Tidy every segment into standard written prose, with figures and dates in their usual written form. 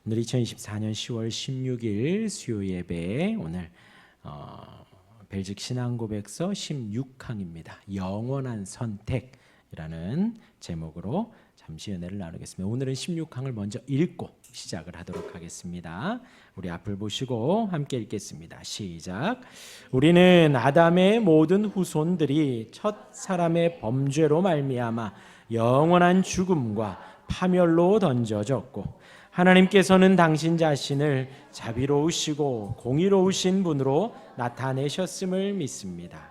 오늘 2024년 10월 16일 수요 예배 오늘 벨직 신앙고백서 16강입니다. 영원한 선택이라는 제목으로 잠시 은혜를 나누겠습니다. 오늘은 16강을 먼저 읽고 시작을 하도록 하겠습니다. 우리 앞을 보시고 함께 읽겠습니다. 시작. 우리는 아담의 모든 후손들이 첫 사람의 범죄로 말미암아 영원한 죽음과 파멸로 던져졌고 하나님께서는 당신 자신을 자비로우시고 공의로우신 분으로 나타내셨음을 믿습니다.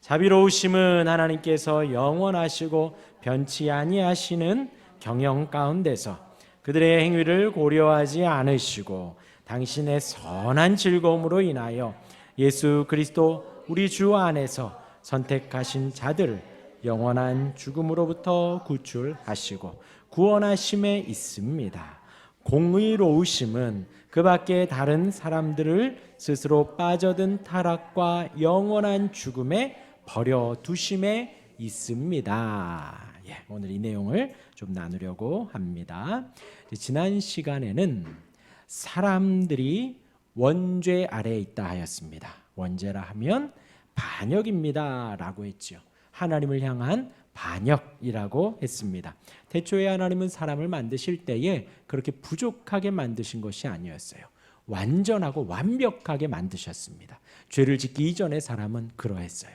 자비로우심은 하나님께서 영원하시고 변치 아니하시는 경영 가운데서 그들의 행위를 고려하지 않으시고 당신의 선한 즐거움으로 인하여 예수 그리스도 우리 주 안에서 선택하신 자들을 영원한 죽음으로부터 구출하시고 구원하심에 있습니다. 공의로우심은 그 밖에 다른 사람들을 스스로 빠져든 타락과 영원한 죽음에 버려두심에 있습니다. 오늘 이 내용을 좀 나누려고 합니다. 지난 시간에는 사람들이 원죄 아래에 있다 하였습니다. 원죄라 하면 반역입니다 라고 했죠. 하나님을 향한 반역이라고 했습니다. 태초에 하나님은 사람을 만드실 때에 그렇게 부족하게 만드신 것이 아니었어요. 완전하고 완벽하게 만드셨습니다. 죄를 짓기 이전에 사람은 그러했어요.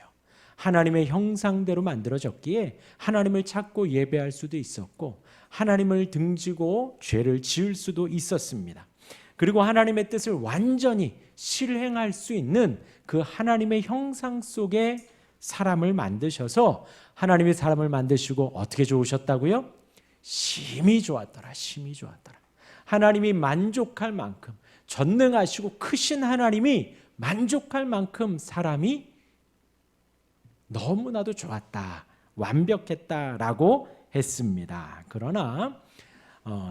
하나님의 형상대로 만들어졌기에 하나님을 찾고 예배할 수도 있었고 하나님을 등지고 죄를 지을 수도 있었습니다. 그리고 하나님의 뜻을 완전히 실행할 수 있는 그 하나님의 형상 속에 사람을 만드셔서 하나님이 사람을 만드시고 어떻게 좋으셨다고요? 심히 좋았더라. 심히 좋았더라. 하나님이 만족할 만큼 전능하시고 크신 하나님이 만족할 만큼 사람이 너무나도 좋았다. 완벽했다라고 했습니다. 그러나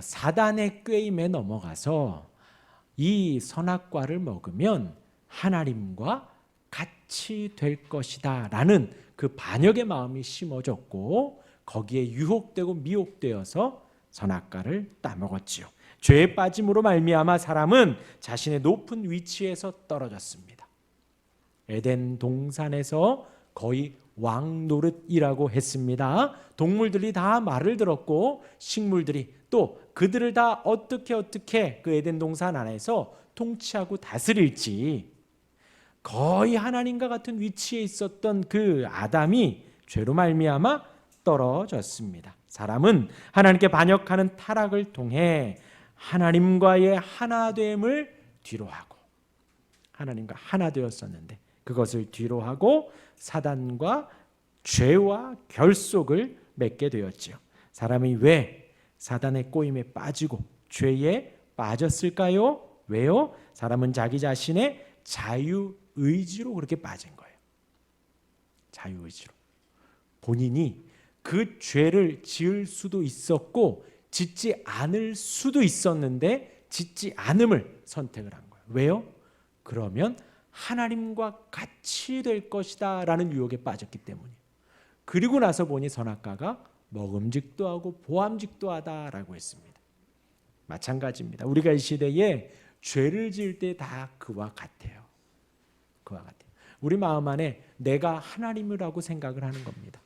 사단의 꾀임에 넘어가서 이 선악과를 먹으면 하나님과 같이 될 것이다 라는 그 반역의 마음이 심어졌고 거기에 유혹되고 미혹되어서 선악과를 따먹었지요. 죄에 빠짐으로 말미암아 사람은 자신의 높은 위치에서 떨어졌습니다. 에덴 동산에서 거의 왕노릇이라고 했습니다. 동물들이 다 말을 들었고 식물들이 또 그들을 다 어떻게 그 에덴 동산 안에서 통치하고 다스릴지 거의 하나님과 같은 위치에 있었던 그 아담이 죄로 말미암아 떨어졌습니다. 사람은 하나님께 반역하는 타락을 통해 하나님과의 하나됨을 뒤로하고 하나님과 하나 되었었는데 그것을 뒤로하고 사단과 죄와 결속을 맺게 되었지요. 사람이 왜 사단의 꼬임에 빠지고 죄에 빠졌을까요? 왜요? 사람은 자기 자신의 자유의지로 그렇게 빠진 거예요. 자유의지로. 본인이 그 죄를 지을 수도 있었고 짓지 않을 수도 있었는데 짓지 않음을 선택을 한 거예요. 왜요? 그러면 하나님과 같이 될 것이다 라는 유혹에 빠졌기 때문이에요. 그리고 나서 보니 선악과가 먹음직도 하고 보암직도 하다라고 했습니다. 마찬가지입니다. 우리가 이 시대에 죄를 지을 때 다 그와 같아요. 그와 같아요. 우리 마음 안에 내가 하나님이라고 생각을 하는 겁니다.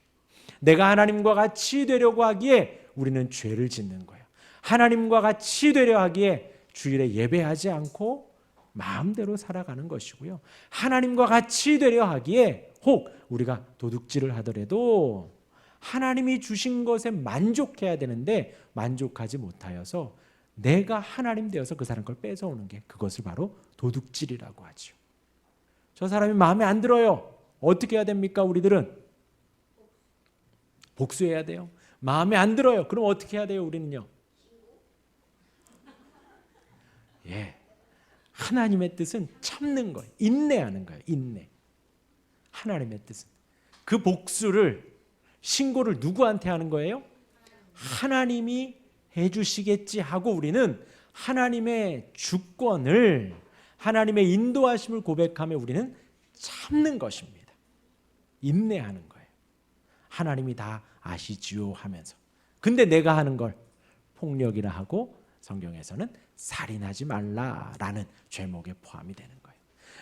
내가 하나님과 같이 되려고 하기에 우리는 죄를 짓는 거예요. 하나님과 같이 되려 하기에 주일에 예배하지 않고 마음대로 살아가는 것이고요. 하나님과 같이 되려 하기에 혹 우리가 도둑질을 하더라도 하나님이 주신 것에 만족해야 되는데 만족하지 못하여서 내가 하나님 되어서 그 사람 걸 뺏어오는 게 그것을 바로 도둑질이라고 하죠. 저 사람이 마음에 안 들어요. 어떻게 해야 됩니까? 우리들은 복수해야 돼요. 마음에 안 들어요. 그럼 어떻게 해야 돼요? 우리는요. 하나님의 뜻은 참는 거예요. 인내하는 거예요. 인내. 하나님의 뜻은 그 복수를 신고를 누구한테 하는 거예요? 하나님이 해주시겠지 하고 우리는 하나님의 주권을 하나님의 인도하심을 고백하며 우리는 참는 것입니다. 인내하는 거예요. 하나님이 다 아시지요 하면서. 근데 내가 하는 걸 폭력이라 하고 성경에서는 살인하지 말라라는 죄목에 포함이 되는 거예요.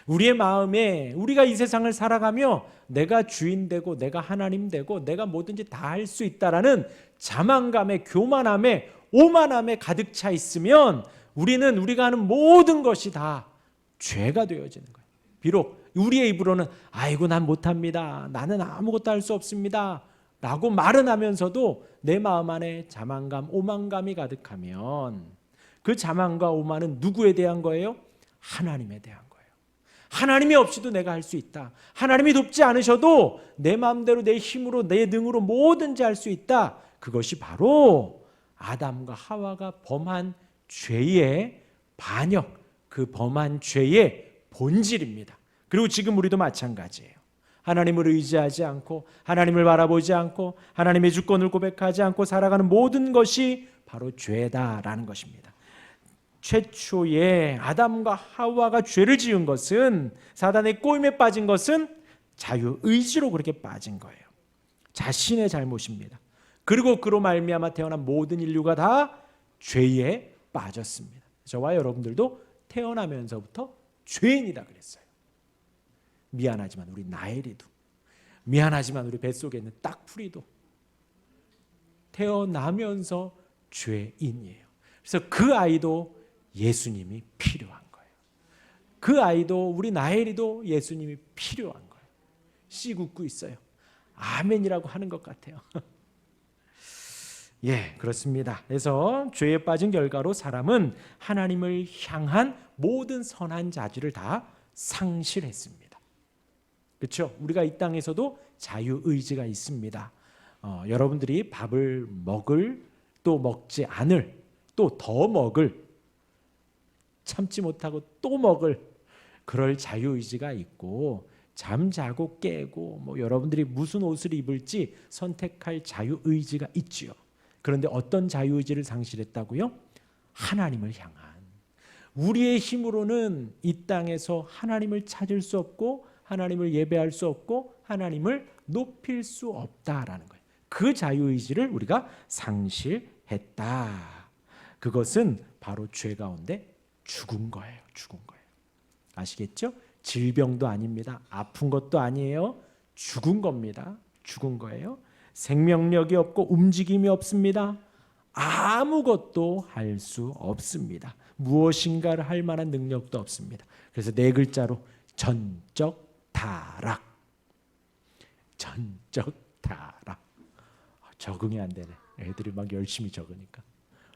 우리의 마음에 우리가 이 세상을 살아가며 내가 주인 되고 내가 하나님 되고 내가 뭐든지 다 할 수 있다라는 자만감에, 교만함에, 오만함에 가득 차 있으면 우리는 우리가 하는 모든 것이 다 죄가 되어지는 거예요. 비록 우리의 입으로는 아이고 난 못합니다, 나는 아무것도 할 수 없습니다 라고 말은 하면서도 내 마음 안에 자만감, 오만감이 가득하면 그 자만과 오만은 누구에 대한 거예요? 하나님에 대한 거예요. 하나님이 없이도 내가 할 수 있다, 하나님이 돕지 않으셔도 내 마음대로 내 힘으로 내 능으로 뭐든지 할 수 있다. 그것이 바로 아담과 하와가 범한 죄의 반역, 그 범한 죄의 본질입니다. 그리고 지금 우리도 마찬가지예요. 하나님을 의지하지 않고 하나님을 바라보지 않고 하나님의 주권을 고백하지 않고 살아가는 모든 것이 바로 죄다라는 것입니다. 최초에 아담과 하와가 죄를 지은 것은, 사단의 꼬임에 빠진 것은 자유의지로 그렇게 빠진 거예요. 자신의 잘못입니다. 그리고 그로 말미암아 태어난 모든 인류가 다 죄에 빠졌습니다. 저와 여러분들도 태어나면서부터 죄인이다 그랬어요. 미안하지만 우리 나엘이도, 미안하지만 우리 뱃속에 있는 딱풀이도 태어나면서 죄인이에요. 그래서 그 아이도 예수님이 필요한 거예요. 그 아이도, 우리 나엘이도 예수님이 필요한 거예요. 씨 굽고 있어요. 아멘이라고 하는 것 같아요. 예, 그렇습니다. 그래서 죄에 빠진 결과로 사람은 하나님을 향한 모든 선한 자질을 다 상실했습니다. 그렇죠? 우리가 이 땅에서도 자유의지가 있습니다. 여러분들이 밥을 먹을, 또 먹지 않을, 또 더 먹을, 참지 못하고 또 먹을, 그럴 자유의지가 있고, 잠자고 깨고 뭐 여러분들이 무슨 옷을 입을지 선택할 자유의지가 있지요. 그런데 어떤 자유의지를 상실했다고요? 하나님을 향한. 우리의 힘으로는 이 땅에서 하나님을 찾을 수 없고 하나님을 예배할 수 없고 하나님을 높일 수 없다라는 거예요. 그 자유의지를 우리가 상실했다. 그것은 바로 죄 가운데 죽은 거예요. 죽은 거예요. 아시겠죠? 질병도 아닙니다. 아픈 것도 아니에요. 죽은 겁니다. 죽은 거예요. 생명력이 없고 움직임이 없습니다. 아무것도 할 수 없습니다. 무엇인가를 할 만한 능력도 없습니다. 그래서 네 글자로 전적 타락. 전적 타락. 적응이 안 되네. 애들이 막 열심히 적으니까.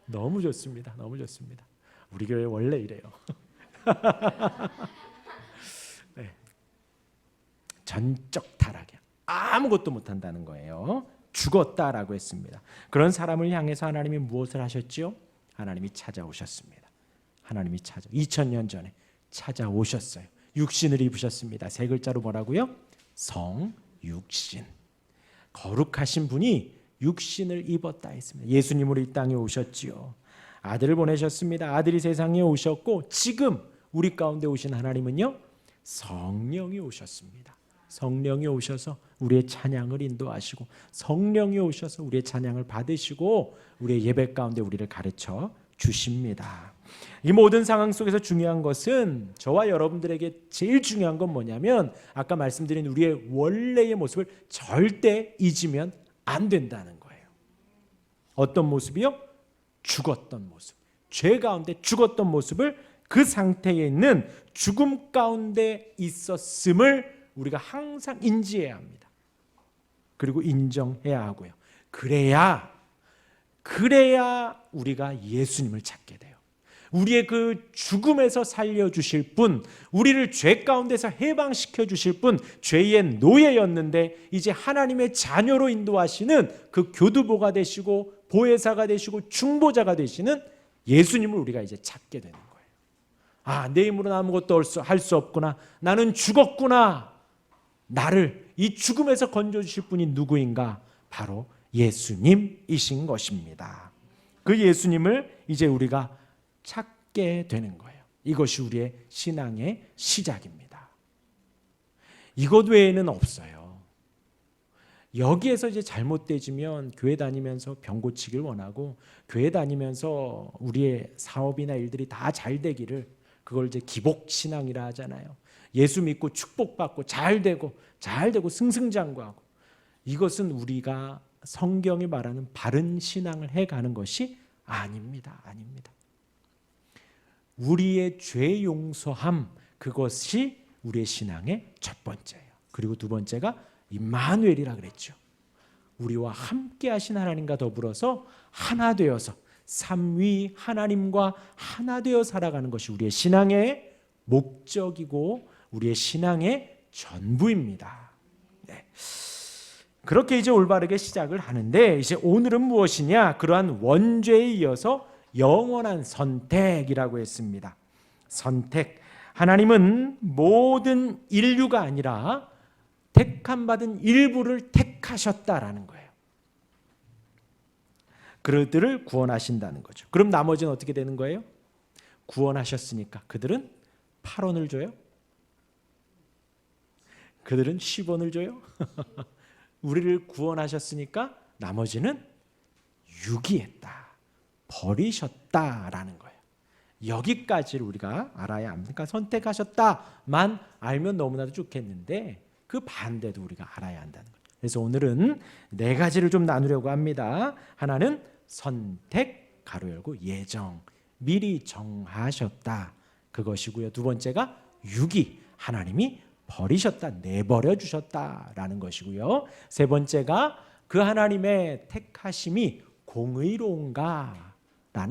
너무 좋습니다. 너무 좋습니다. 우리 교회 원래 이래요. 네. 전적 타락이야. 아무것도 못한다는 거예요. 죽었다라고 했습니다. 그런 사람을 향해서 하나님이 무엇을 하셨지요? 하나님이 찾아오셨습니다. 하나님이 2000년 전에 찾아오셨어요. 육신을 입으셨습니다. 세 글자로 뭐라고요? 성육신. 거룩하신 분이 육신을 입었다 했습니다. 예수님으로 이 땅에 오셨지요. 아들을 보내셨습니다. 아들이 세상에 오셨고 지금 우리 가운데 오신 하나님은요, 성령이 오셨습니다. 성령이 오셔서 우리의 찬양을 인도하시고, 성령이 오셔서 우리의 찬양을 받으시고 우리의 예배 가운데 우리를 가르쳐 주십니다. 이 모든 상황 속에서 중요한 것은, 저와 여러분들에게 제일 중요한 건 뭐냐면, 아까 말씀드린 우리의 원래의 모습을 절대 잊으면 안 된다는 거예요. 어떤 모습이요? 죽었던 모습. 죄 가운데 죽었던 모습을, 그 상태에 있는 죽음 가운데 있었음을 우리가 항상 인지해야 합니다. 그리고 인정해야 하고요. 그래야 우리가 예수님을 찾게 돼요. 우리의 그 죽음에서 살려주실 분, 우리를 죄 가운데서 해방시켜 주실 분, 죄의 노예였는데 이제 하나님의 자녀로 인도하시는 그 교두보가 되시고 보혜사가 되시고 중보자가 되시는 예수님을 우리가 이제 찾게 되는 거예요. 아, 내 힘으로는 아무것도 할 수 없구나. 나는 죽었구나. 나를 이 죽음에서 건져주실 분이 누구인가? 바로 예수님이신 것입니다. 그 예수님을 이제 우리가 찾게 되는 거예요. 이것이 우리의 신앙의 시작입니다. 이것 외에는 없어요. 여기에서 이제 잘못되지면 교회 다니면서 병 고치길 원하고, 교회 다니면서 우리의 사업이나 일들이 다 잘 되기를, 그걸 이제 기복신앙이라 하잖아요. 예수 믿고 축복받고 잘 되고 승승장구하고, 이것은 우리가 성경이 말하는 바른 신앙을 해가는 것이 아닙니다. 아닙니다. 우리의 죄 용서함, 그것이 우리의 신앙의 첫 번째예요. 그리고 두 번째가 임마누엘이라 그랬죠. 우리와 함께 하신 하나님과 더불어서 하나 되어서 삼위 하나님과 하나 되어 살아가는 것이 우리의 신앙의 목적이고 우리의 신앙의 전부입니다. 네. 그렇게 이제 올바르게 시작을 하는데, 이제 오늘은 무엇이냐? 그러한 원죄에 이어서 영원한 선택이라고 했습니다. 선택. 하나님은 모든 인류가 아니라 택함받은 일부를 택하셨다라는 거예요. 그들을 구원하신다는 거죠. 그럼 나머지는 어떻게 되는 거예요? 구원하셨으니까 그들은 8원을 줘요? 그들은 10원을 줘요? 우리를 구원하셨으니까 나머지는 유기했다, 버리셨다라는 거예요. 여기까지를 우리가 알아야 합니까? 선택하셨다만 알면 너무나도 좋겠는데 그 반대도 우리가 알아야 한다는 거예요. 그래서 오늘은 네 가지를 좀 나누려고 합니다. 하나는 선택, 가로 열고 예정, 미리 정하셨다, 그것이고요. 두 번째가 유기, 하나님이 버리셨다, 내버려 주셨다라는 것이고요. 세 번째가 그 하나님의 택하심이 공의로운가라는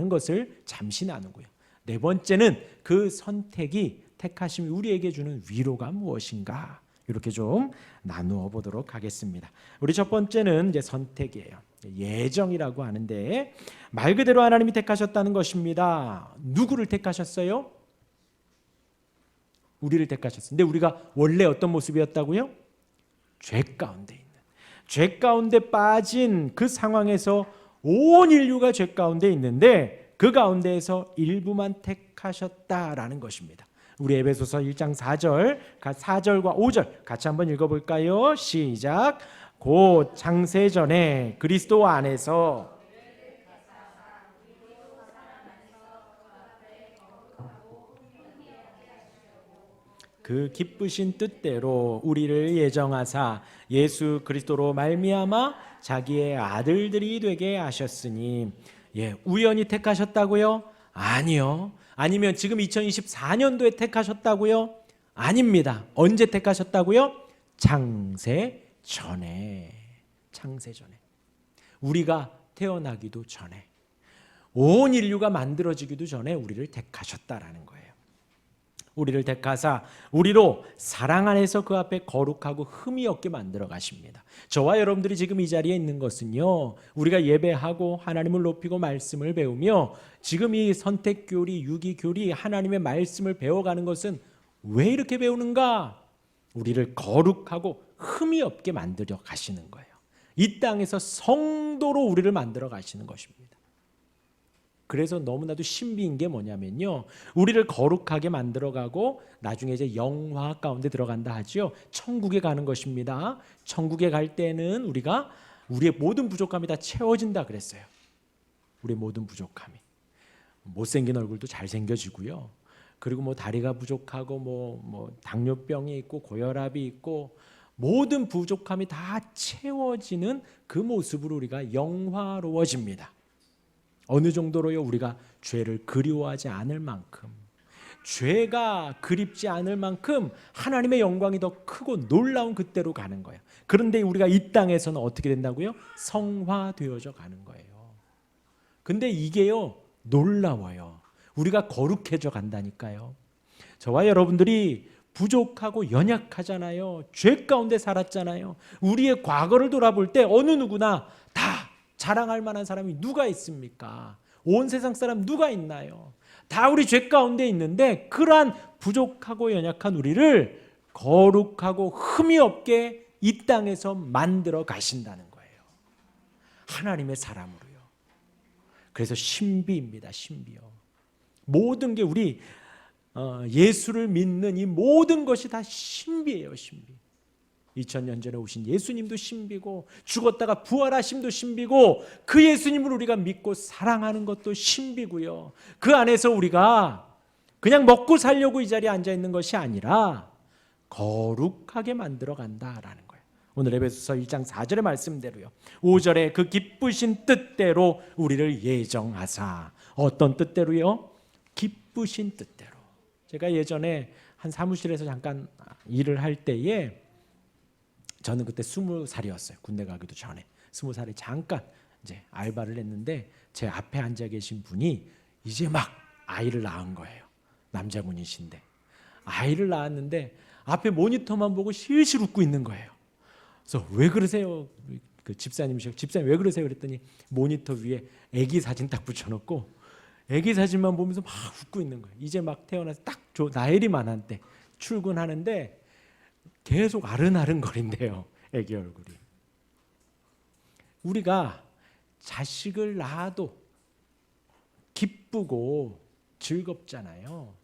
것을 잠시 나누고요. 네 번째는 그 선택이, 택하심이 우리에게 주는 위로가 무엇인가, 이렇게 좀 나누어 보도록 하겠습니다. 우리 첫 번째는 이제 선택이에요. 예정이라고 하는데 말 그대로 하나님이 택하셨다는 것입니다. 누구를 택하셨어요? 우리를 택하셨어요. 근데 우리가 원래 어떤 모습이었다고요? 죄 가운데 있는, 죄 가운데 빠진 그 상황에서 온 인류가 죄 가운데 있는데 그 가운데에서 일부만 택하셨다라는 것입니다. 우리 에베소서 1장 4절과 5절 같이 한번 읽어볼까요? 시작. 곧 창세전에 그리스도 안에서 그 기쁘신 뜻대로 우리를 예정하사 예수 그리스도로 말미암아 자기의 아들들이 되게 하셨으니. 우연히 택하셨다고요? 아니요. 아니면 지금 2024년도에 택하셨다고요? 아닙니다. 언제 택하셨다고요? 창세 전에. 창세 전에. 우리가 태어나기도 전에, 온 인류가 만들어지기도 전에 우리를 택하셨다라는 거예요. 우리를 택하사 우리로 사랑 안에서 그 앞에 거룩하고 흠이 없게 만들어 가십니다. 저와 여러분들이 지금 이 자리에 있는 것은요, 우리가 예배하고 하나님을 높이고 말씀을 배우며 지금 이 선택교리, 유기교리, 하나님의 말씀을 배워가는 것은 왜 이렇게 배우는가? 우리를 거룩하고 흠이 없게 만들어 가시는 거예요. 이 땅에서 성도로 우리를 만들어 가시는 것입니다. 그래서 너무나도 신비인 게 뭐냐면요, 우리를 거룩하게 만들어가고 나중에 이제 영화 가운데 들어간다 하죠. 천국에 가는 것입니다. 천국에 갈 때는 우리가 우리의 모든 부족함이 다 채워진다 그랬어요. 우리의 모든 부족함이, 못생긴 얼굴도 잘생겨지고요, 그리고 뭐 다리가 부족하고 뭐 당뇨병이 있고 고혈압이 있고 모든 부족함이 다 채워지는 그 모습으로 우리가 영화로워집니다. 어느 정도로요? 우리가 죄를 그리워하지 않을 만큼, 죄가 그립지 않을 만큼 하나님의 영광이 더 크고 놀라운 그때로 가는 거예요. 그런데 우리가 이 땅에서는 어떻게 된다고요? 성화되어져 가는 거예요. 근데 이게요, 놀라워요. 우리가 거룩해져 간다니까요. 저와 여러분들이 부족하고 연약하잖아요. 죄 가운데 살았잖아요. 우리의 과거를 돌아볼 때 어느 누구나 다 자랑할 만한 사람이 누가 있습니까? 온 세상 사람 누가 있나요? 다 우리 죄 가운데 있는데 그러한 부족하고 연약한 우리를 거룩하고 흠이 없게 이 땅에서 만들어 가신다는 거예요. 하나님의 사람으로요. 그래서 신비입니다. 신비요. 모든 게 우리 예수를 믿는 이 모든 것이 다 신비예요. 신비. 2000년 전에 오신 예수님도 신비고 죽었다가 부활하심도 신비고 그 예수님을 우리가 믿고 사랑하는 것도 신비고요. 그 안에서 우리가 그냥 먹고 살려고 이 자리에 앉아 있는 것이 아니라 거룩하게 만들어 간다라는 거예요. 오늘 에베소서 1장 4절의 말씀대로요. 5절에 그 기쁘신 뜻대로 우리를 예정하사. 어떤 뜻대로요? 기쁘신 뜻대로. 제가 예전에 한 사무실에서 잠깐 일을 할 때에 저는 그때 20살이었어요. 군대 가기도 전에 20살에 잠깐 이제 알바를 했는데 제 앞에 앉아 계신 분이 이제 막 아이를 낳은 거예요. 남자분이신데 아이를 낳았는데 앞에 모니터만 보고 실실 웃고 있는 거예요. 그래서 왜 그러세요? 그 집사님 왜 그러세요? 그랬더니 모니터 위에 아기 사진 딱 붙여놓고 아기 사진만 보면서 막 웃고 있는 거예요. 이제 막 태어나서 딱 나일이 만한 때 출근하는데 계속 아른아른거린대요. 아기 얼굴이. 우리가 자식을 낳아도 기쁘고 즐겁잖아요.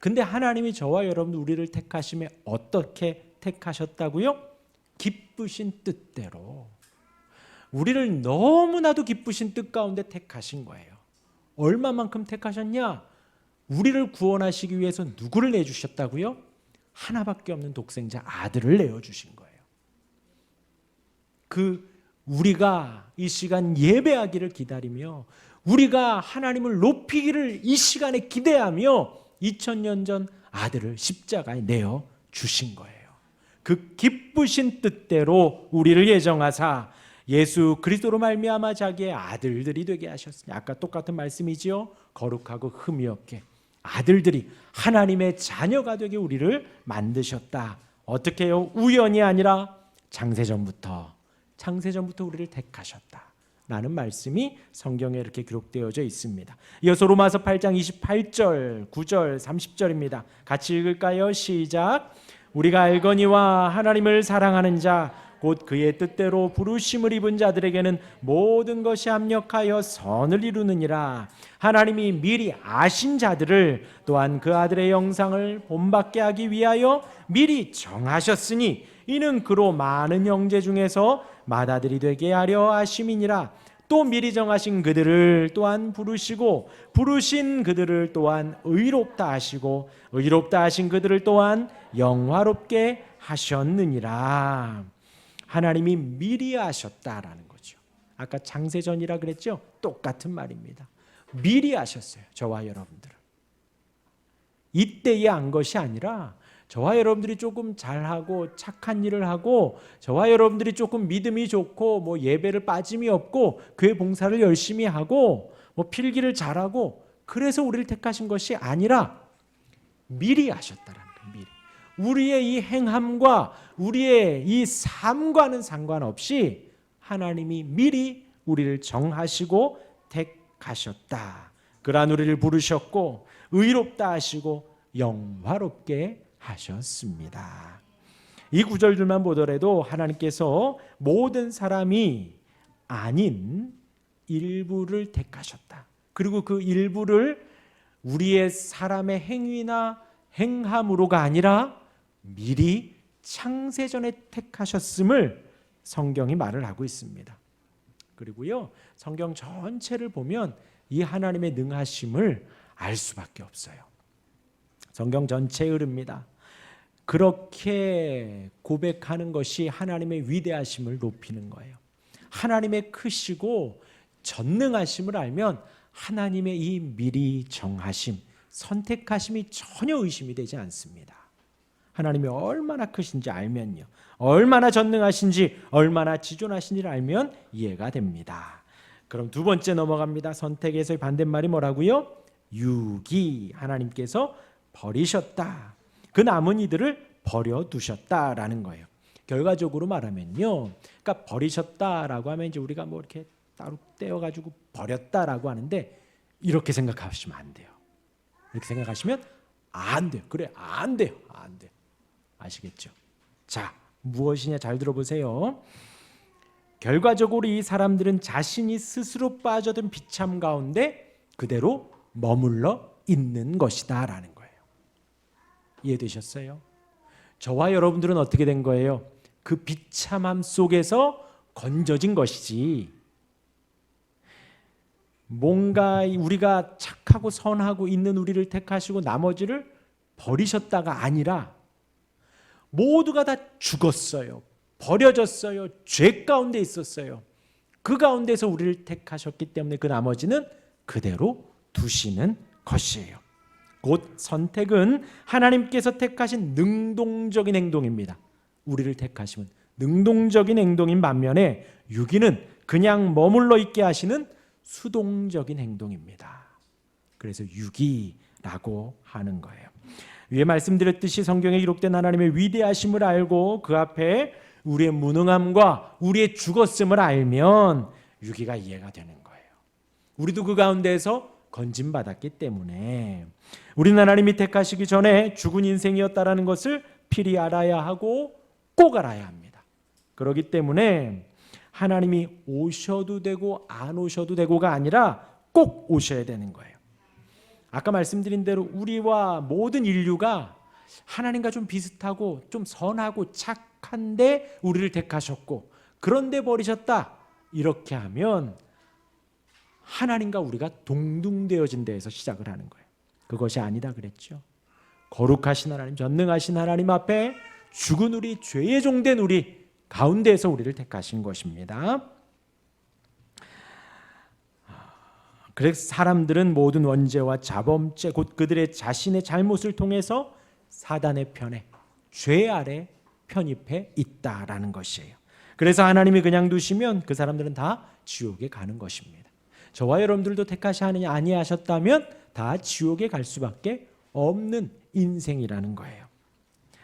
근데 하나님이 저와 여러분 우리를 택하심에 어떻게 택하셨다고요? 기쁘신 뜻대로. 우리를 너무나도 기쁘신 뜻 가운데 택하신 거예요. 얼마만큼 택하셨냐? 우리를 구원하시기 위해서 누구를 내주셨다고요? 하나밖에 없는 독생자 아들을 내어주신 거예요. 우리가 이 시간 예배하기를 기다리며 우리가 하나님을 높이기를 이 시간에 기대하며 2000년 전 아들을 십자가에 내어주신 거예요. 그 기쁘신 뜻대로 우리를 예정하사 예수 그리스도로 말미암아 자기의 아들들이 되게 하셨으니 아까 똑같은 말씀이지요. 거룩하고 흠이 없게 아들들이 하나님의 자녀가 되게 우리를 만드셨다. 어떻게 해요? 우연이 아니라 창세전부터 우리를 택하셨다 라는 말씀이 성경에 이렇게 기록되어져 있습니다. 이어서 로마서 8장 28절 9절 30절입니다. 같이 읽을까요? 시작. 우리가 알거니와 하나님을 사랑하는 자 곧 그의 뜻대로 부르심을 입은 자들에게는 모든 것이 합력하여 선을 이루느니라. 하나님이 미리 아신 자들을 또한 그 아들의 영상을 본받게 하기 위하여 미리 정하셨으니 이는 그로 많은 형제 중에서 맏아들이 되게 하려 하심이니라. 또 미리 정하신 그들을 또한 부르시고 부르신 그들을 또한 의롭다 하시고 의롭다 하신 그들을 또한 영화롭게 하셨느니라. 하나님이 미리 하셨다라는 거죠. 아까 창세전이라 그랬죠? 똑같은 말입니다. 미리 하셨어요. 저와 여러분들은. 이때에 한 것이 아니라 저와 여러분들이 조금 잘하고 착한 일을 하고 저와 여러분들이 조금 믿음이 좋고 뭐 예배를 빠짐이 없고 교회 봉사를 열심히 하고 뭐 필기를 잘하고 그래서 우리를 택하신 것이 아니라 미리 하셨다라는 거예요. 미리. 우리의 이 행함과 우리의 이 삶과는 상관없이 하나님이 미리 우리를 정하시고 택하셨다. 그러한 우리를 부르셨고 의롭다 하시고 영화롭게 하셨습니다. 이 구절들만 보더라도 하나님께서 모든 사람이 아닌 일부를 택하셨다. 그리고 그 일부를 우리의 사람의 행위나 행함으로가 아니라 미리 창세전에 택하셨음을 성경이 말을 하고 있습니다. 그리고요, 성경 전체를 보면 이 하나님의 능하심을 알 수밖에 없어요. 성경 전체의 흐릅니다. 그렇게 고백하는 것이 하나님의 위대하심을 높이는 거예요. 하나님의 크시고 전능하심을 알면 하나님의 이 미리 정하심, 선택하심이 전혀 의심이 되지 않습니다. 하나님이 얼마나 크신지 알면요, 얼마나 전능하신지, 얼마나 지존하신지를 알면 이해가 됩니다. 그럼 두 번째 넘어갑니다. 선택에서의 반대말이 뭐라고요? 유기. 하나님께서 버리셨다. 그 남은 이들을 버려두셨다라는 거예요. 결과적으로 말하면요, 그러니까 버리셨다라고 하면 이제 우리가 뭐 이렇게 따로 떼어가지고 버렸다라고 하는데 이렇게 생각하시면 안 돼요. 이렇게 생각하시면 안 돼요. 그래, 안 돼요. 안 돼요. 아시겠죠? 자, 무엇이냐 잘 들어보세요. 결과적으로 이 사람들은 자신이 스스로 빠져든 비참 가운데 그대로 머물러 있는 것이다 라는 거예요. 이해되셨어요? 저와 여러분들은 어떻게 된 거예요? 그 비참함 속에서 건져진 것이지, 뭔가 우리가 착하고 선하고 있는 우리를 택하시고 나머지를 버리셨다가 아니라 모두가 다 죽었어요. 버려졌어요. 죄 가운데 있었어요. 그 가운데서 우리를 택하셨기 때문에 그 나머지는 그대로 두시는 것이에요. 곧 선택은 하나님께서 택하신 능동적인 행동입니다. 우리를 택하시면 능동적인 행동인 반면에 유기는 그냥 머물러 있게 하시는 수동적인 행동입니다. 그래서 유기라고 하는 거예요. 위에 말씀드렸듯이 성경에 기록된 하나님의 위대하심을 알고 그 앞에 우리의 무능함과 우리의 죽었음을 알면 유기가 이해가 되는 거예요. 우리도 그 가운데에서 건짐받았기 때문에 우리는 하나님이 택하시기 전에 죽은 인생이었다라는 것을 필히 알아야 하고 꼭 알아야 합니다. 그렇기 때문에 하나님이 오셔도 되고 안 오셔도 되고가 아니라 꼭 오셔야 되는 거예요. 아까 말씀드린 대로 우리와 모든 인류가 하나님과 좀 비슷하고 좀 선하고 착한데 우리를 택하셨고 그런데 버리셨다, 이렇게 하면 하나님과 우리가 동등되어진 데에서 시작을 하는 거예요. 그것이 아니다 그랬죠. 거룩하신 하나님, 전능하신 하나님 앞에 죽은 우리, 죄의 종된 우리 가운데에서 우리를 택하신 것입니다. 그래서 사람들은 모든 원죄와 자범죄, 곧 그들의 자신의 잘못을 통해서 사단의 편에, 죄 아래 편입해 있다라는 것이에요. 그래서 하나님이 그냥 두시면 그 사람들은 다 지옥에 가는 것입니다. 저와 여러분들도 택하시 아니하셨다면 다 지옥에 갈 수밖에 없는 인생이라는 거예요.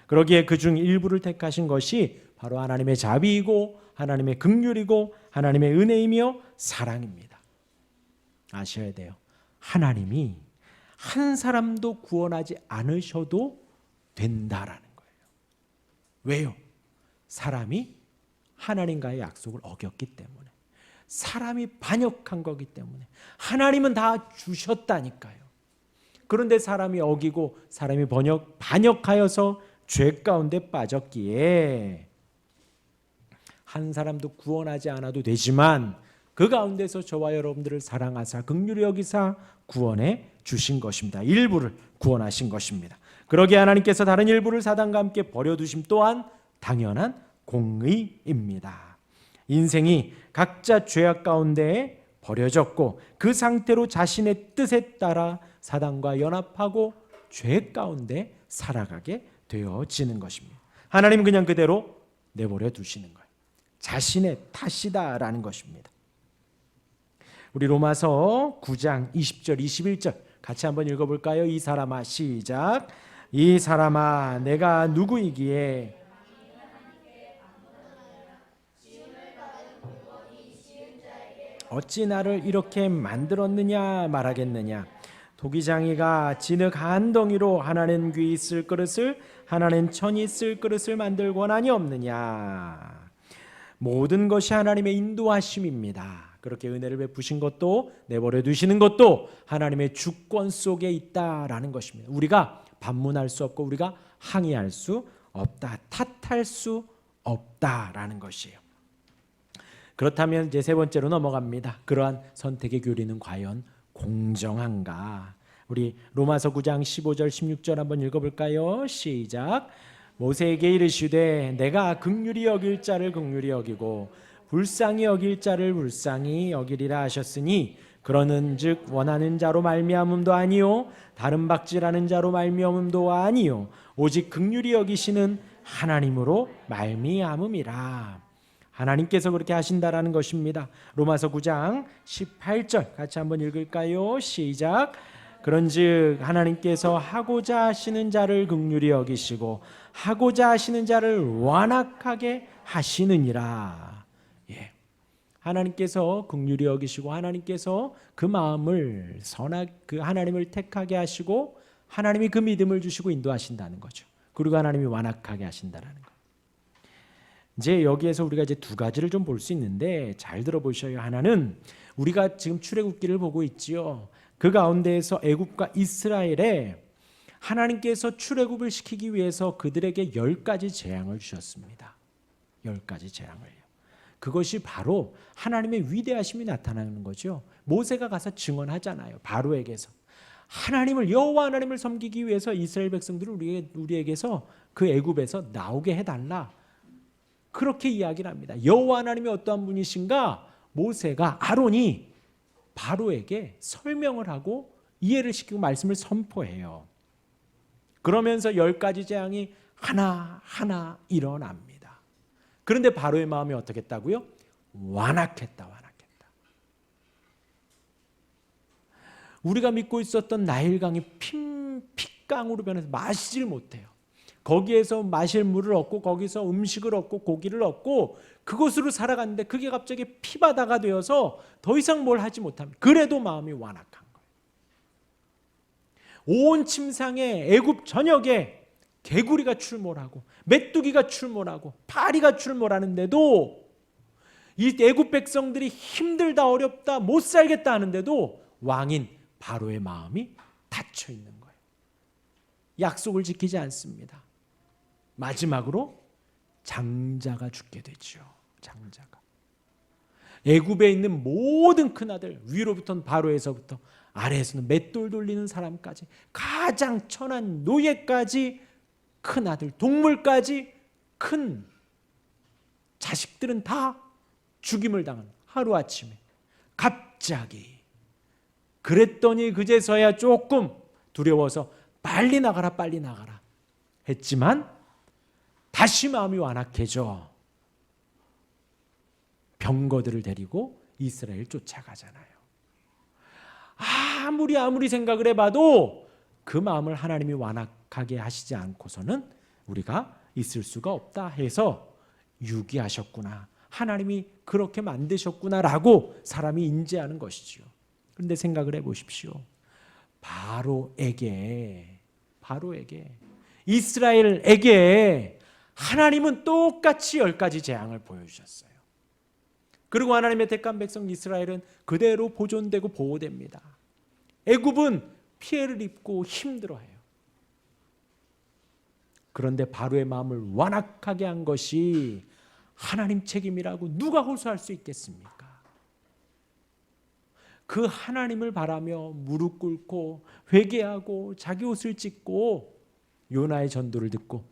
그러기에 그중 일부를 택하신 것이 바로 하나님의 자비이고 하나님의 긍휼이고 하나님의 은혜이며 사랑입니다. 아셔야 돼요. 하나님이 한 사람도 구원하지 않으셔도 된다라는 거예요. 왜요? 사람이 하나님과의 약속을 어겼기 때문에, 사람이 반역한 거기 때문에. 하나님은 다 주셨다니까요. 그런데 사람이 어기고 사람이 반역하여서 죄 가운데 빠졌기에 한 사람도 구원하지 않아도 되지만 그 가운데서 저와 여러분들을 사랑하사 긍휼히 여기사 구원해 주신 것입니다. 일부를 구원하신 것입니다. 그러기에 하나님께서 다른 일부를 사단과 함께 버려두심 또한 당연한 공의입니다. 인생이 각자 죄악 가운데 버려졌고 그 상태로 자신의 뜻에 따라 사단과 연합하고 죄 가운데 살아가게 되어지는 것입니다. 하나님은 그냥 그대로 내버려 두시는 거예요. 자신의 탓이다라는 것입니다. 우리 로마서 9장 20절 21절 같이 한번 읽어볼까요? 이 사람아, 시작. 이 사람아, 내가 누구이기에 어찌 나를 이렇게 만들었느냐 말하겠느냐. 도기장이가 진흙 한 덩이로 하나는 귀 있을 그릇을 하나는 천이 있을 그릇을 만들곤 아니없느냐. 모든 것이 하나님의 인도하심입니다. 그렇게 은혜를 베푸신 것도 내버려 두시는 것도 하나님의 주권 속에 있다라는 것입니다. 우리가 반문할 수 없고 우리가 항의할 수 없다, 탓할 수 없다라는 것이에요. 그렇다면 이제 세 번째로 넘어갑니다. 그러한 선택의 교리는 과연 공정한가? 우리 로마서 9장 15절 16절 한번 읽어볼까요? 시작. 모세에게 이르시되 내가 긍휼히 여길 자를 긍휼히 여기고 불쌍히 여길 자를 불쌍히 여기리라 하셨으니 그러는즉 원하는 자로 말미암음도 아니요 다른 박질하는 자로 말미암음도 아니요 오직 긍휼히 여기시는 하나님으로 말미암음이라. 하나님께서 그렇게 하신다라는 것입니다. 로마서 9장 18절 같이 한번 읽을까요? 시작. 그런즉 하나님께서 하고자 하시는 자를 긍휼히 여기시고 하고자 하시는 자를 완악하게 하시느니라. 예. 하나님께서 긍휼히 여기시고 하나님께서 그 마음을 그 하나님을 택하게 하시고 하나님이 그 믿음을 주시고 인도하신다는 거죠. 그리고 하나님이 완악하게 하신다라는 거. 이제 여기에서 우리가 이제 두 가지를 좀 볼 수 있는데 잘 들어보셔요. 하나는 우리가 지금 출애굽기를 보고 있지요. 그 가운데에서 애굽과 이스라엘에 하나님께서 출애굽을 시키기 위해서 그들에게 10가지 재앙을 주셨습니다. 10가지 재앙을요. 그것이 바로 하나님의 위대하심이 나타나는 거죠. 모세가 가서 증언하잖아요. 바로에게서 하나님을, 여호와 하나님을 섬기기 위해서 이스라엘 백성들을 우리에게서 그 애굽에서 나오게 해달라, 그렇게 이야기를 합니다. 여호와 하나님이 어떠한 분이신가 모세가, 아론이 바로에게 설명을 하고 이해를 시키고 말씀을 선포해요. 그러면서 10가지 재앙이 하나하나 일어납니다. 그런데 바로의 마음이 어떻겠다고요? 완악했다. 우리가 믿고 있었던 나일강이 핏강으로 변해서 마시질 못해요. 거기에서 마실 물을 얻고 거기서 음식을 얻고 고기를 얻고 그곳으로 살아갔는데 그게 갑자기 피바다가 되어서 더 이상 뭘 하지 못합니다. 그래도 마음이 완악한 거예요. 온 침상에 애굽 전역에 개구리가 출몰하고 메뚜기가 출몰하고 파리가 출몰하는데도 이 애굽 백성들이 힘들다, 어렵다, 못 살겠다 하는데도 왕인 바로의 마음이 닫혀 있는 거예요. 약속을 지키지 않습니다. 마지막으로 장자가 죽게 되죠. 장자가. 애굽에 있는 모든 큰아들, 위로부터는 바로에서부터 아래에서는 맷돌 돌리는 사람까지, 가장 천한 노예까지, 큰아들, 동물까지, 큰 자식들은 다 죽임을 당한, 하루아침에 갑자기. 그랬더니 그제서야 조금 두려워서 빨리 나가라 했지만 다시 마음이 완악해져 병거들을 데리고 이스라엘 쫓아가잖아요. 아무리 생각을 해봐도 그 마음을 하나님이 완악하게 하시지 않고서는 우리가 있을 수가 없다 해서 유기하셨구나, 하나님이 그렇게 만드셨구나라고 사람이 인지하는 것이죠. 그런데 생각을 해보십시오. 바로에게 이스라엘에게 하나님은 똑같이 10가지 재앙을 보여주셨어요. 그리고 하나님의 택한 백성 이스라엘은 그대로 보존되고 보호됩니다. 애굽은 피해를 입고 힘들어해요. 그런데 바로의 마음을 완악하게 한 것이 하나님 책임이라고 누가 호소할 수 있겠습니까? 그 하나님을 바라며 무릎 꿇고 회개하고 자기 옷을 찢고 요나의 전도를 듣고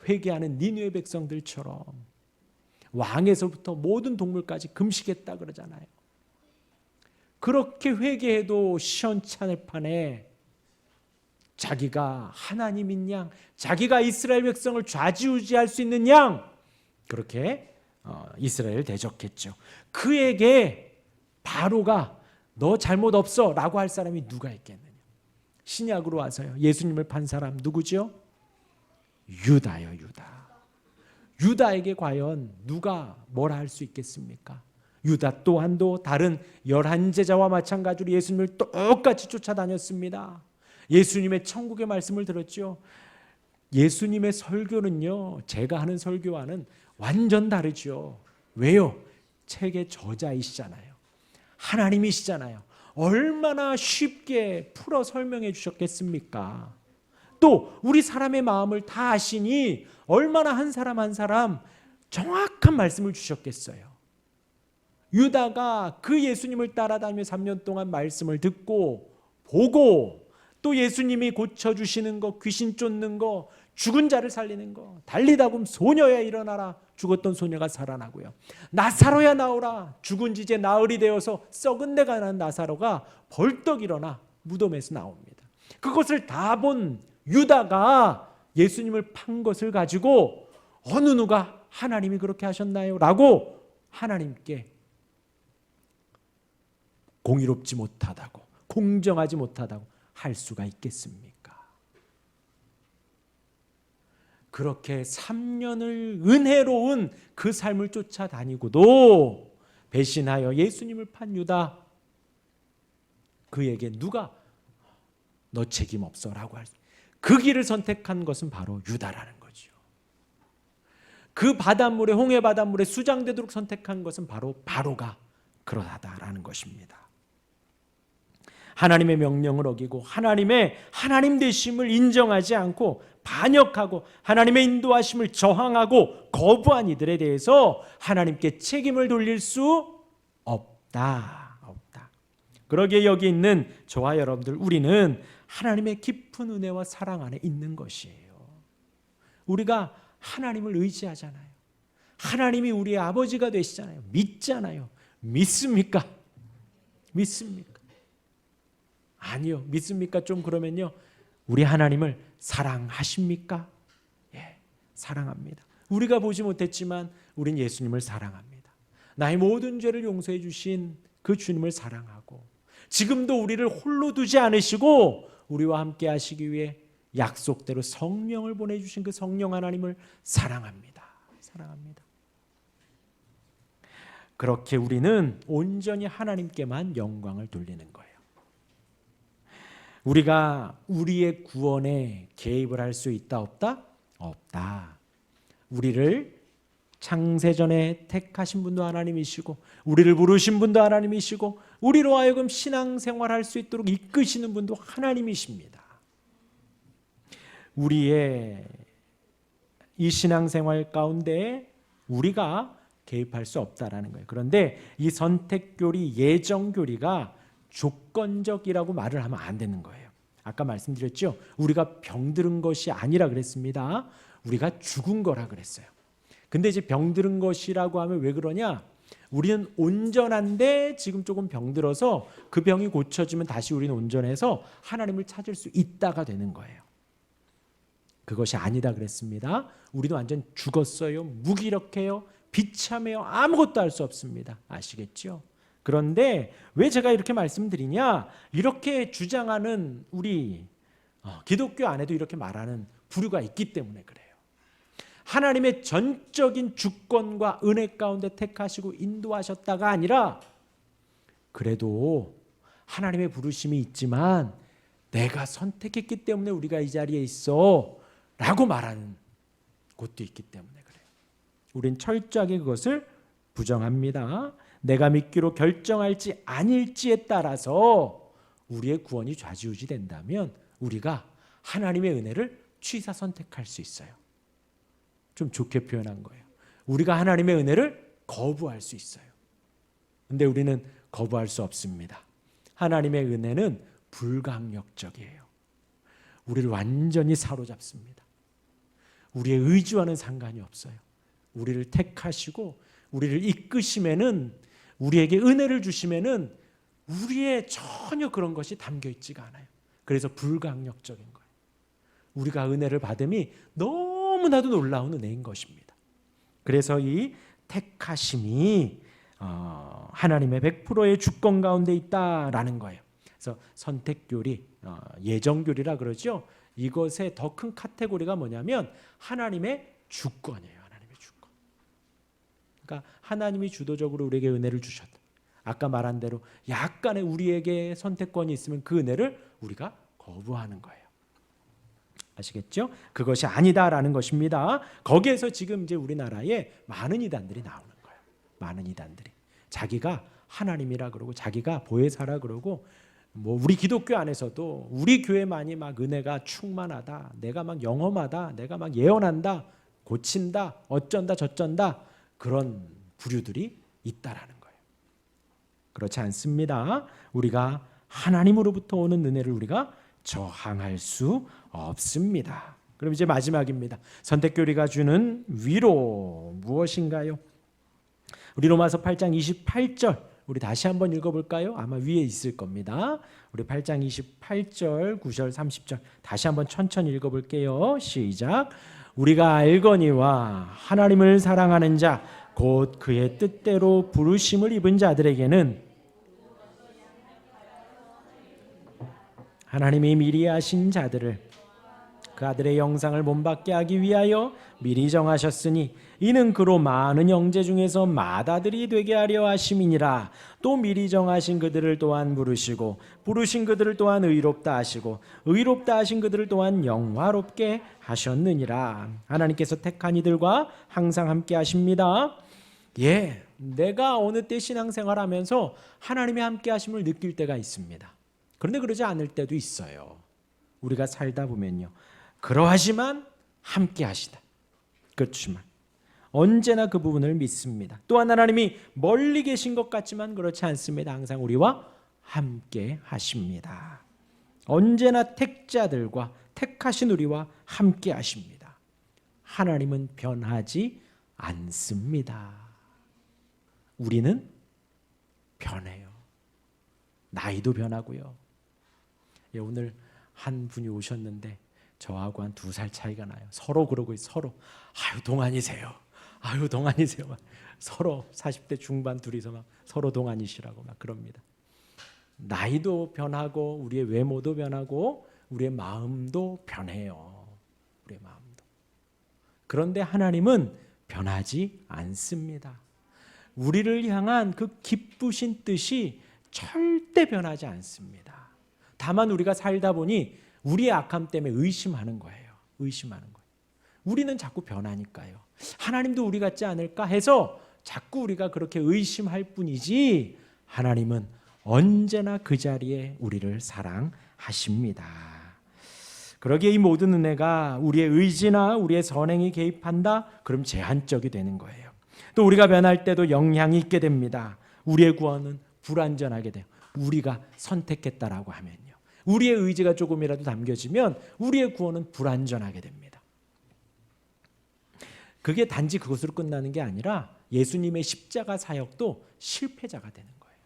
회개하는 니느웨 백성들처럼 왕에서부터 모든 동물까지 금식했다 그러잖아요. 그렇게 회개해도 시원찮을 판에 자기가 하나님인 양, 자기가 이스라엘 백성을 좌지우지할 수 있는 양, 그렇게 이스라엘을 대적했죠. 그에게 바로가 너 잘못 없어 라고 할 사람이 누가 있겠느냐. 신약으로 와서요, 예수님을 판 사람 누구죠? 유다요. 유다에게 과연 누가 뭐라 할 수 있겠습니까? 유다 또한도 다른 11제자와 마찬가지로 예수님을 똑같이 쫓아다녔습니다. 예수님의 천국의 말씀을 들었죠. 예수님의 설교는요, 제가 하는 설교와는 완전 다르죠. 왜요? 책의 저자이시잖아요. 하나님이시잖아요. 얼마나 쉽게 풀어 설명해 주셨겠습니까? 또 우리 사람의 마음을 다 아시니 얼마나 한 사람 한 사람 정확한 말씀을 주셨겠어요. 유다가 그 예수님을 따라다니며 3년 동안 말씀을 듣고 보고, 또 예수님이 고쳐주시는 거, 귀신 쫓는 거, 죽은 자를 살리는 거, 달리다 보면 소녀야 일어나라, 죽었던 소녀가 살아나고요. 나사로야 나오라, 죽은 지 이제 나흘이 되어서 썩은 내가 난 나사로가 벌떡 일어나 무덤에서 나옵니다. 그것을 다 본 유다가 예수님을 판 것을 가지고 어느 누가 하나님이 그렇게 하셨나요? 라고 하나님께 공의롭지 못하다고, 공정하지 못하다고 할 수가 있겠습니까? 그렇게 3년을 은혜로운 그 삶을 쫓아다니고도 배신하여 예수님을 판 유다, 그에게 누가 너 책임 없어라고 할 수, 그 길을 선택한 것은 바로 유다라는 거죠. 그 바닷물에, 홍해 바닷물에 수장되도록 선택한 것은 바로 바로가 그러하다라는 것입니다. 하나님의 명령을 어기고 하나님의 하나님 되심을 인정하지 않고 반역하고 하나님의 인도하심을 저항하고 거부한 이들에 대해서 하나님께 책임을 돌릴 수 없다. 그러기에 여기 있는 저와 여러분들, 우리는 하나님의 깊은 은혜와 사랑 안에 있는 것이에요. 우리가 하나님을 의지하잖아요. 하나님이 우리의 아버지가 되시잖아요. 믿잖아요. 믿습니까? 아니요. 믿습니까? 좀 그러면요, 우리 하나님을 사랑하십니까? 예, 사랑합니다. 우리가 보지 못했지만 우린 예수님을 사랑합니다. 나의 모든 죄를 용서해 주신 그 주님을 사랑하고, 지금도 우리를 홀로 두지 않으시고 우리와 함께 하시기 위해 약속대로 성령을 보내주신 그 성령 하나님을 사랑합니다. 그렇게 우리는 온전히 하나님께만 영광을 돌리는 거예요. 우리가 우리의 구원에 개입을 할 수 있다 없다? 없다. 우리를 창세전에 택하신 분도 하나님이시고, 우리를 부르신 분도 하나님이시고, 우리로 하여금 신앙생활할 수 있도록 이끄시는 분도 하나님이십니다. 우리의 이 신앙생활 가운데 우리가 개입할 수 없다라는 거예요. 그런데 이 선택교리, 예정교리가 조건적이라고 말을 하면 안 되는 거예요. 아까 말씀드렸죠. 우리가 병들은 것이 아니라 그랬습니다. 우리가 죽은 거라 그랬어요. 근데 이제 병들은 것이라고 하면 왜 그러냐? 우리는 온전한데 지금 조금 병들어서 그 병이 고쳐지면 다시 우리는 온전해서 하나님을 찾을 수 있다가 되는 거예요. 그것이 아니다 그랬습니다. 우리는 완전 죽었어요. 무기력해요. 비참해요. 아무것도 할 수 없습니다. 아시겠죠? 그런데 왜 제가 이렇게 말씀드리냐? 이렇게 주장하는 우리 기독교 안에도 이렇게 말하는 부류가 있기 때문에 그래요. 하나님의 전적인 주권과 은혜 가운데 택하시고 인도하셨다가 아니라, 그래도 하나님의 부르심이 있지만 내가 선택했기 때문에 우리가 이 자리에 있어 라고 말하는 곳도 있기 때문에 그래요. 우린 철저하게 그것을 부정합니다. 내가 믿기로 결정할지 아닐지에 따라서 우리의 구원이 좌지우지 된다면 우리가 하나님의 은혜를 취사 선택할 수 있어요. 좀 좋게 표현한 거예요. 우리가 하나님의 은혜를 거부할 수 있어요. 근데 우리는 거부할 수 없습니다. 하나님의 은혜는 불강력적이에요. 우리를 완전히 사로잡습니다. 우리의 의지와는 상관이 없어요. 우리를 택하시고 우리를 이끄시면은, 우리에게 은혜를 주시면은 우리의 전혀 그런 것이 담겨 있지가 않아요. 그래서 불강력적인 거예요. 우리가 은혜를 받음이 너무나도 놀라운 은혜인 것입니다. 그래서 이 택하심이 하나님의 100%의 주권 가운데 있다라는 거예요. 그래서 선택교리, 예정교리라 그러죠. 이것의 더 큰 카테고리가 뭐냐면 하나님의 주권이에요. 하나님의 주권. 그러니까 하나님이 주도적으로 우리에게 은혜를 주셨다. 아까 말한 대로 약간의 우리에게 선택권이 있으면 그 은혜를 우리가 거부하는 거예요. 아시겠죠? 그것이 아니다라는 것입니다. 거기에서 지금 이제 우리나라에 많은 이단들이 나오는 거예요. 많은 이단들이 자기가 하나님이라 그러고 자기가 보혜사라 그러고, 뭐 우리 기독교 안에서도 우리 교회만이 막 은혜가 충만하다, 내가 막 영험하다, 내가 막 예언한다, 고친다, 어쩐다 저쩐다, 그런 부류들이 있다라는 거예요. 그렇지 않습니다. 우리가 하나님으로부터 오는 은혜를 우리가 저항할 수 없습니다. 그럼 이제 마지막입니다. 선택교리가 주는 위로 무엇인가요? 우리 로마서 8장 28절 우리 다시 한번 읽어볼까요? 아마 위에 있을 겁니다. 우리 8장 28절, 9절, 30절 다시 한번 천천히 읽어볼게요. 시작. 우리가 알거니와 하나님을 사랑하는 자 곧 그의 뜻대로 부르심을 입은 자들에게는 하나님이 미리 하신 자들을 그 아들의 영상을 본받게 하기 위하여 미리 정하셨으니 이는 그로 많은 형제 중에서 맏아들이 되게 하려 하심이니라. 또 미리 정하신 그들을 또한 부르시고 부르신 그들을 또한 의롭다 하시고 의롭다 하신 그들을 또한 영화롭게 하셨느니라. 하나님께서 택한 이들과 항상 함께 하십니다. 예, 내가 어느 때 신앙생활하면서 하나님의 함께 하심을 느낄 때가 있습니다. 그런데 그러지 않을 때도 있어요. 우리가 살다 보면요, 그러하지만 함께 하시다. 그렇지만 언제나 그 부분을 믿습니다. 또한 하나님이 멀리 계신 것 같지만 그렇지 않습니다. 항상 우리와 함께 하십니다. 언제나 택자들과 택하신 우리와 함께 하십니다. 하나님은 변하지 않습니다. 우리는 변해요. 나이도 변하고요. 예, 오늘 한 분이 오셨는데 저하고 한 2살 차이가 나요. 서로 그러고 있어요. 서로 아유 동안이세요. 아유 동안이세요. 막 서로 40대 중반 둘이서 막 서로 동안이시라고 막 그럽니다. 나이도 변하고 우리의 외모도 변하고 우리의 마음도 변해요. 우리의 마음도. 그런데 하나님은 변하지 않습니다. 우리를 향한 그 기쁘신 뜻이 절대 변하지 않습니다. 다만 우리가 살다 보니 우리의 악함 때문에 의심하는 거예요. 의심하는 거예요. 우리는 자꾸 변하니까요. 하나님도 우리 같지 않을까 해서 자꾸 우리가 그렇게 의심할 뿐이지 하나님은 언제나 그 자리에 우리를 사랑하십니다. 그러기에 이 모든 은혜가 우리의 의지나 우리의 선행이 개입한다? 그럼 제한적이 되는 거예요. 또 우리가 변할 때도 영향이 있게 됩니다. 우리의 구원은 불완전하게 돼요. 우리가 선택했다라고 하면요. 우리의 의지가 조금이라도 담겨지면 우리의 구원은 불완전하게 됩니다. 그게 단지 그것으로 끝나는 게 아니라 예수님의 십자가 사역도 실패자가 되는 거예요.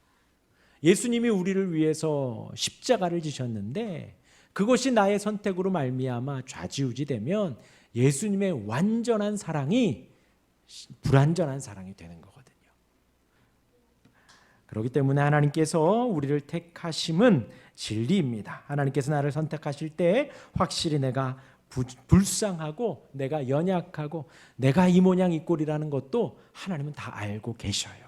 예수님이 우리를 위해서 십자가를 지셨는데 그것이 나의 선택으로 말미암아 좌지우지되면 예수님의 완전한 사랑이 불완전한 사랑이 되는 거거든요. 그렇기 때문에 하나님께서 우리를 택하심은 진리입니다. 하나님께서 나를 선택하실 때 확실히 내가 불쌍하고 내가 연약하고 내가 이 모양 이 꼴이라는 것도 하나님은 다 알고 계셔요.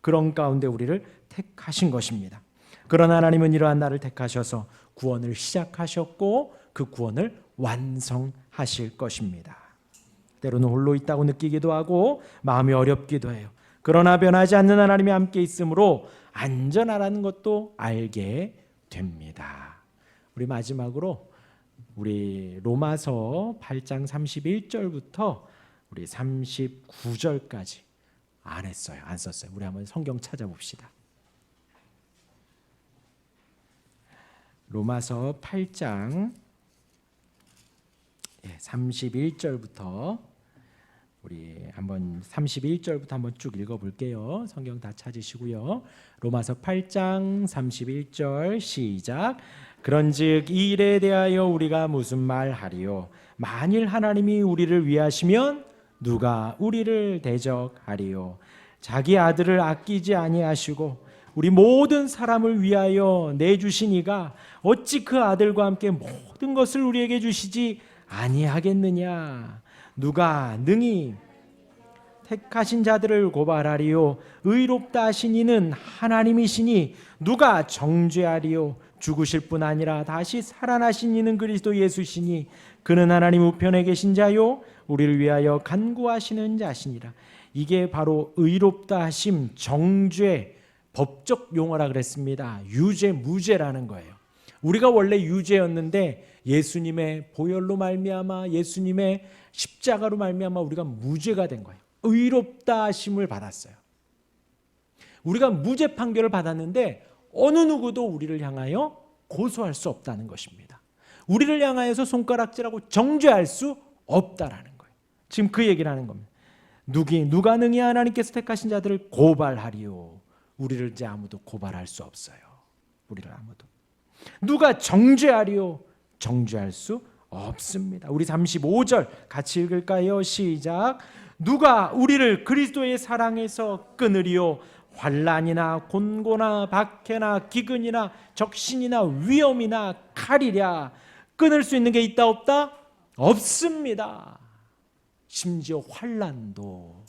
그런 가운데 우리를 택하신 것입니다. 그러나 하나님은 이러한 나를 택하셔서 구원을 시작하셨고 그 구원을 완성하실 것입니다. 때로는 홀로 있다고 느끼기도 하고 마음이 어렵기도 해요. 그러나 변하지 않는 하나님이 함께 있으므로 안전하라는 것도 알게 됩니다. 우리 마지막으로 우리 로마서 8장 31절부터 우리 39절까지 안 했어요. 안 썼어요. 우리 한번 성경 찾아봅시다. 로마서 8장 31절부터 우리 한번 31절부터 한번 쭉 읽어볼게요. 성경 다 찾으시고요. 로마서 8장 31절 시작. 그런즉 이 일에 대하여 우리가 무슨 말하리요? 만일 하나님이 우리를 위하시면 누가 우리를 대적하리요? 자기 아들을 아끼지 아니하시고 우리 모든 사람을 위하여 내주신 이가 어찌 그 아들과 함께 모든 것을 우리에게 주시지 아니하겠느냐? 누가 능히 택하신 자들을 고발하리요? 의롭다 하신 이는 하나님이시니 누가 정죄하리요? 죽으실 뿐 아니라 다시 살아나신 이는 그리스도 예수시니 그는 하나님 우편에 계신 자요 우리를 위하여 간구하시는 자시니라. 이게 바로 의롭다 하심, 정죄, 법적 용어라 그랬습니다. 유죄, 무죄라는 거예요. 우리가 원래 유죄였는데 예수님의 보혈로 말미암아 예수님의 십자가로 말미암아 우리가 무죄가 된 거예요. 의롭다 하심을 받았어요. 우리가 무죄 판결을 받았는데 어느 누구도 우리를 향하여 고소할 수 없다는 것입니다. 우리를 향하여서 손가락질하고 정죄할 수 없다라는 거예요. 지금 그 얘기를 하는 겁니다. 누가 능히 하나님께서 택하신 자들을 고발하리요? 우리를 이제 아무도 고발할 수 없어요. 우리를 아무도. 누가 정죄하리요? 정죄할 수 없습니다. 우리 35절 같이 읽을까요? 시작. 누가 우리를 그리스도의 사랑에서 끊으리요? 환난이나 곤고나 박해나 기근이나 적신이나 위험이나 칼이랴. 끊을 수 있는 게 있다 없다? 없습니다. 심지어 환난도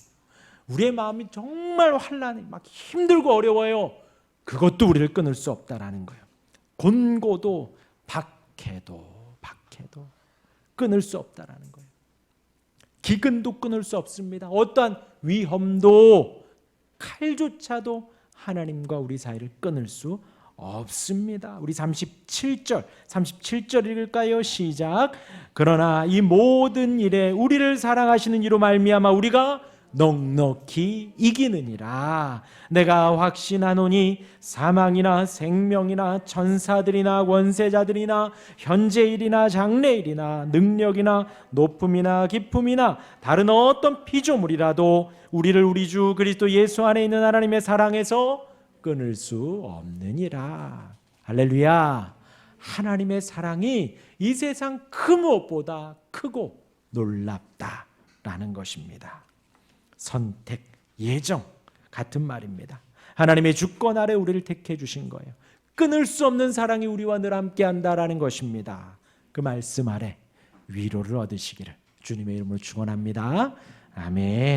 우리의 마음이 정말 환난이 막 힘들고 어려워요. 그것도 우리를 끊을 수 없다라는 거예요. 곤고도 박해도 끊을 수 없다라는 거예요. 기근도 끊을 수 없습니다. 어떠한 위험도 칼조차도 하나님과 우리 사이를 끊을 수 없습니다. 우리 37절 읽을까요? 시작. 그러나 이 모든 일에 우리를 사랑하시는 이로 말미암아 우리가 넉넉히 이기느니라. 내가 확신하노니 사망이나 생명이나 천사들이나 권세자들이나 현재일이나 장래일이나 능력이나 높음이나 깊음이나 다른 어떤 피조물이라도 우리를 우리 주 그리스도 예수 안에 있는 하나님의 사랑에서 끊을 수 없느니라. 할렐루야. 하나님의 사랑이 이 세상 그 무엇보다 크고 놀랍다라는 것입니다. 선택, 예정 같은 말입니다. 하나님의 주권 아래 우리를 택해 주신 거예요. 끊을 수 없는 사랑이 우리와 늘 함께한다라는 것입니다. 그 말씀 아래 위로를 얻으시기를 주님의 이름으로 축원합니다. 아멘.